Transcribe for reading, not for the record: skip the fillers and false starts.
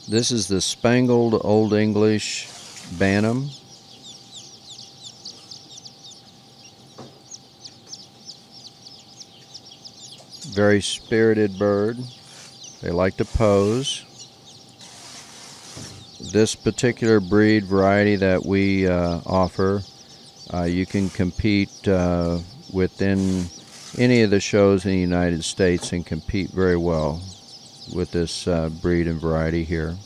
This is the Spangled Old English Bantam. Very spirited bird. They like to pose. This particular breed variety that we offer, you can compete within any of the shows in the United States and compete very well with this breed and variety here.